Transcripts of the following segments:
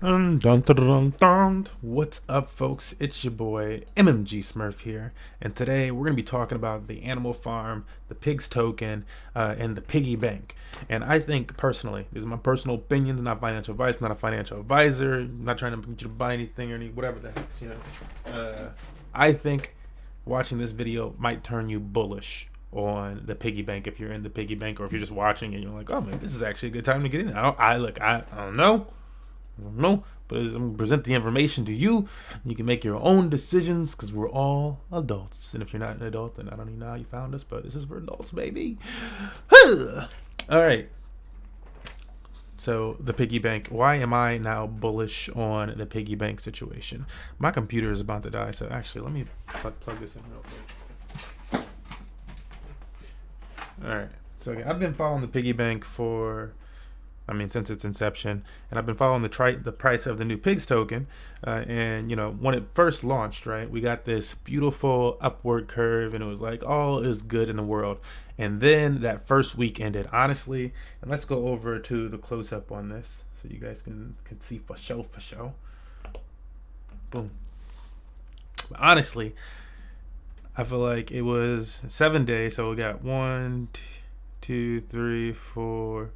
What's up, folks? It's your boy MMG Smurf here, and today we're going to be talking about the animal farm, the pigs token, and the piggy bank. And I think personally, these are my personal opinions, not financial advice. I'm not a financial advisor. I'm not trying to get you to buy anything or whatever the heck. I think watching this video might turn you bullish on the piggy bank if you're in the piggy bank, or if you're just watching and you're like, oh man, this is actually a good time to get in. I don't know. No, but I'm gonna present the information to you. You can make your own decisions because we're all adults. And if you're not an adult, then I don't even know how you found us, but this is for adults, baby. All right. So the piggy bank. Why am I now bullish on the piggy bank situation? My computer is about to die, so actually, let me plug this in real quick. All right. So I've been following the piggy bank since its inception, and I've been following the price of the new pigs token, and when it first launched, right, we got this beautiful upward curve, and it was like all is good in the world. And then that first week ended, honestly, and let's go over to the close-up on this so you guys can see for show. Boom. But honestly, I feel like it was 7 days, so we got 1, 2, 3, 4,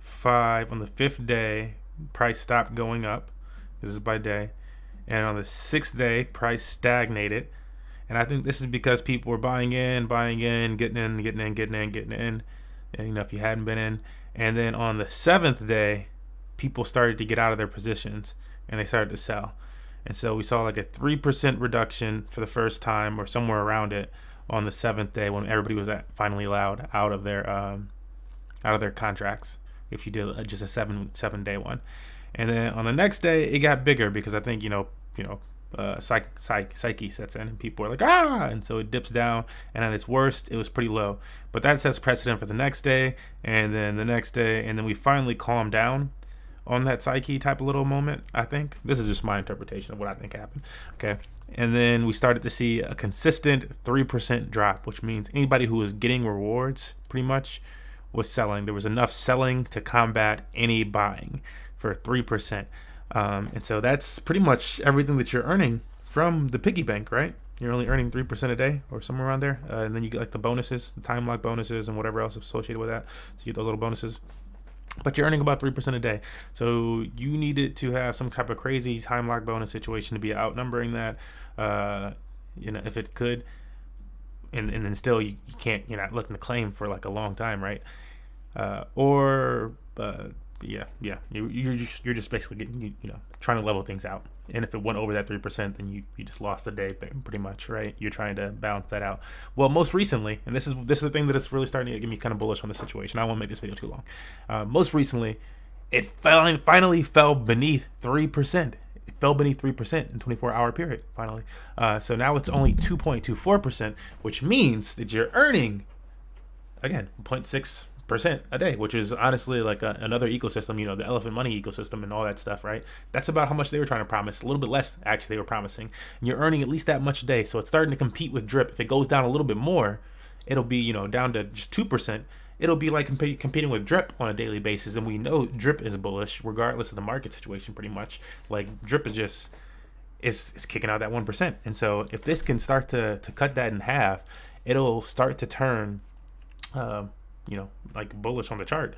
5. On the 5th day, price stopped going up. This is by day. And on the 6th day, price stagnated. And I think this is because people were buying in, getting in. And if you hadn't been in. And then on the 7th day, people started to get out of their positions and they started to sell. And so we saw like a 3% reduction for the first time, or somewhere around it, on the 7th day when everybody was finally allowed out of their contracts. If you did just a 7-day one. And then on the next day, it got bigger because I think, psyche sets in and people are like, and so it dips down, and at its worst, it was pretty low. But that sets precedent for the next day, and then the next day, and then we finally calmed down on that psyche type of little moment, I think. This is just my interpretation of what I think happened. Okay. And then we started to see a consistent 3% drop, which means anybody who was getting rewards pretty much was selling. There was enough selling to combat any buying for 3%. And so that's pretty much everything that you're earning from the piggy bank, right? You're only earning 3% a day or somewhere around there. And then you get like the bonuses, the time lock bonuses, and whatever else associated with that. So you get those little bonuses. But you're earning about 3% a day. So you needed to have some type of crazy time lock bonus situation to be outnumbering that, if it could. And then still you're not looking to claim for like a long time, right? You're just basically getting, trying to level things out. And if it went over that 3%, then you just lost a day pretty much, right? You're trying to balance that out. Well, most recently, and this is the thing that is really starting to get me kind of bullish on the situation. I won't make this video too long. Most recently, it finally fell beneath 3%. It fell beneath 3% in 24-hour period, finally. So now it's only 2.24%, which means that you're earning, again, 0.6% a day, which is honestly like another ecosystem, the elephant money ecosystem and all that stuff, right? That's about how much they were trying to promise. A little bit less, actually, they were promising. And you're earning at least that much a day. So it's starting to compete with drip. If it goes down a little bit more, it'll be, down to just 2%. It'll be like competing with drip on a daily basis. And we know drip is bullish regardless of the market situation, pretty much. Like drip is just is kicking out that 1%. And so if this can start to cut that in half, it'll start to turn like bullish on the chart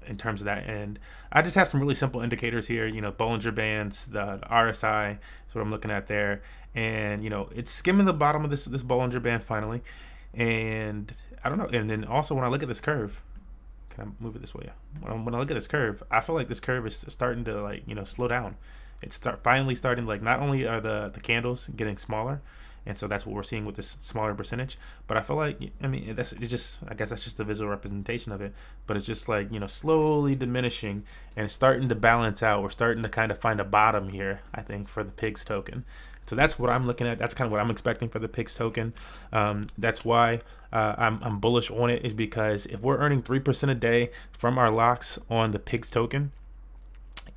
in terms of that. And I just have some really simple indicators here, Bollinger Bands, the RSI is what I'm looking at there. And, it's skimming the bottom of this Bollinger Band finally. And I don't know. And then also when I look at this curve, can I move it this way? Yeah. When I look at this curve, I feel like this curve is starting to slow down. It's finally starting, not only are the candles getting smaller, and so that's what we're seeing with this smaller percentage. But I feel like, I guess that's just a visual representation of it. But it's just slowly diminishing and starting to balance out. We're starting to kind of find a bottom here, I think, for the pigs token. So that's what I'm looking at. That's kind of what I'm expecting for the pigs token. That's why I'm bullish on it, is because if we're earning 3% a day from our locks on the pigs token,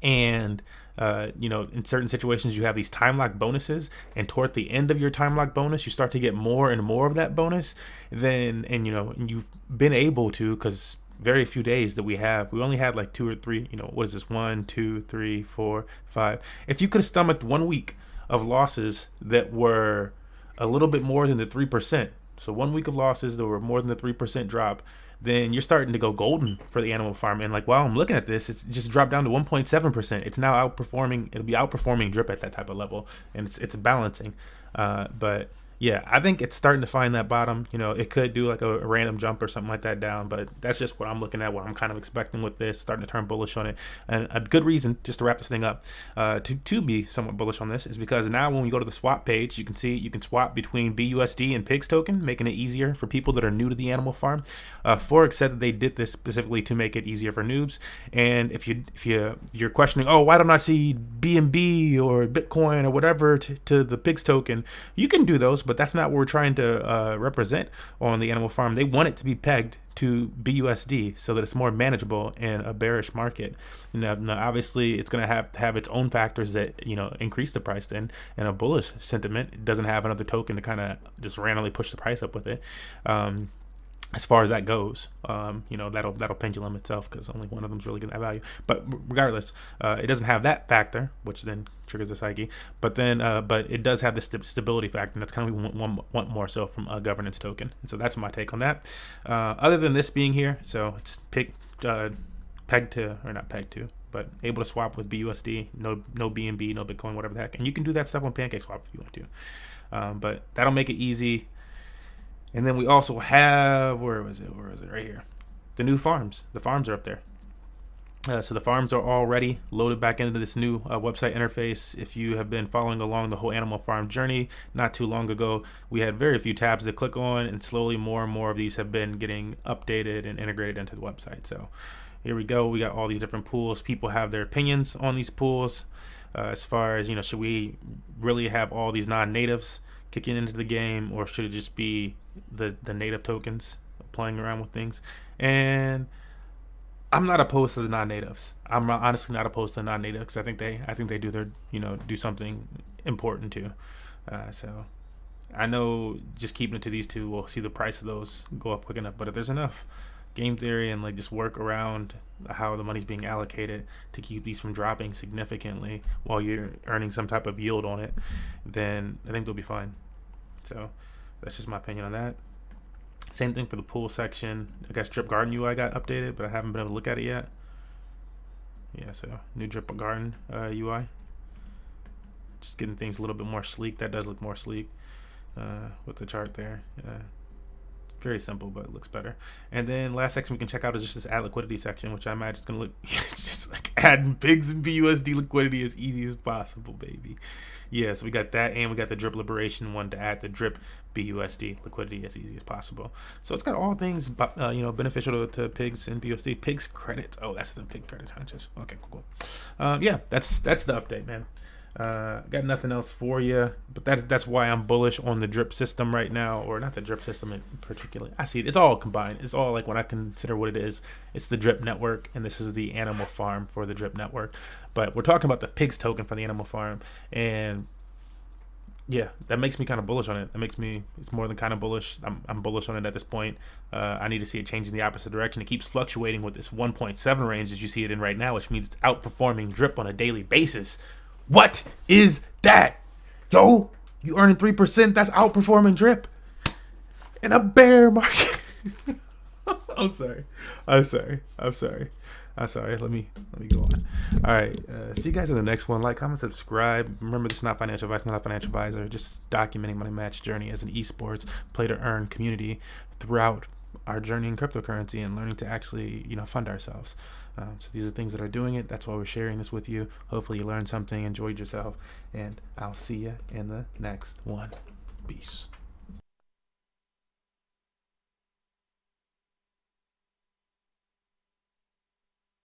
and in certain situations you have these time lock bonuses, and toward the end of your time lock bonus you start to get more and more of that bonus, and you've been able to, because very few days that we have. We only had like 2 or 3, what is this? 1, 2, 3, 4, 5. If you could have stomached 1 week of losses that were a little bit more than the 3%, so 1 week of losses that were more than the 3% drop, then you're starting to go golden for the animal farm. And like, while I'm looking at this, it's just dropped down to 1.7%. It's now outperforming. It'll be outperforming drip at that type of level, and it's balancing. But yeah, I think it's starting to find that bottom. It could do like a random jump or something like that down, but that's just what I'm looking at, what I'm kind of expecting with this, starting to turn bullish on it. And a good reason, just to wrap this thing up, to be somewhat bullish on this is because now when we go to the swap page, you can see you can swap between BUSD and Pigs token, making it easier for people that are new to the animal farm. Forex said that they did this specifically to make it easier for noobs. And if you're questioning, oh, why don't I see BNB or Bitcoin or whatever to the Pigs token, you can do those, but that's not what we're trying to represent on the animal farm. They want it to be pegged to BUSD so that it's more manageable in a bearish market. Now obviously, it's going to have its own factors that increase the price. Then, in a bullish sentiment, it doesn't have another token to kind of just randomly push the price up with it. As far as that goes, that'll pendulum itself, because only one of them is really going to have value. But regardless, it doesn't have that factor, which then triggers the psyche. But then, but it does have the stability factor, and that's kind of what we want more so from a governance token. And so that's my take on that. Other than this being here, so it's pegged to, or not pegged to, but able to swap with BUSD, no BNB, no Bitcoin, whatever the heck. And you can do that stuff on PancakeSwap if you want to. But that'll make it easy. And then we also have, where was it? Right here. The new farms. The farms are up there. So the farms are already loaded back into this new website interface. If you have been following along the whole animal farm journey, not too long ago, we had very few tabs to click on, and slowly more and more of these have been getting updated and integrated into the website. So here we go. We got all these different pools. People have their opinions on these pools as far as, should we really have all these non-natives kicking into the game, or should it just be the native tokens playing around with things? And I'm not opposed to the non-natives. I'm honestly not opposed to the non-natives. I think they do their do something important too. So I know just keeping it to these two, we'll see the price of those go up quick enough. But if there's enough game theory and like just work around how the money's being allocated to keep these from dropping significantly while you're earning some type of yield on it, then I think they'll be fine. So that's just my opinion on that. Same thing for the pool section. I guess Drip Garden UI got updated, but I haven't been able to look at it yet. Yeah, so new Drip Garden UI. Just getting things a little bit more sleek. That does look more sleek with the chart there. Very simple, but it looks better. And then last section we can check out is just this add liquidity section, which I imagine is going to look just like adding pigs and BUSD liquidity as easy as possible, baby. Yeah, so we got that, and we got the drip liberation one to add the drip BUSD liquidity as easy as possible. So it's got all things beneficial to pigs and BUSD. Pigs credit. Oh, that's the pig credit. Okay, cool. Yeah, that's the update, man. Got nothing else for you, but that's why I'm bullish on the drip system right now, or not the drip system in particular. I see it. It's all combined. It's all like, when I consider what it is, it's the drip network, and this is the animal farm for the drip network. But we're talking about the pigs token for the animal farm, and yeah, that makes me kind of bullish on it. It's more than kind of bullish. I'm bullish on it at this point. I need to see it change in the opposite direction. It keeps fluctuating with this 1.7 range as you see it in right now, which means it's outperforming drip on a daily basis. What is that? Yo, you earning 3%? That's outperforming drip in a bear market. I'm sorry. Let me go on. All right. See you guys in the next one. Like, comment, subscribe. Remember, this is not financial advice, not a financial advisor. Just documenting money match journey as an esports play to earn community throughout our journey in cryptocurrency and learning to actually, fund ourselves. So these are things that are doing it. That's why we're sharing this with you. Hopefully you learned something, enjoyed yourself, and I'll see you in the next one. Peace.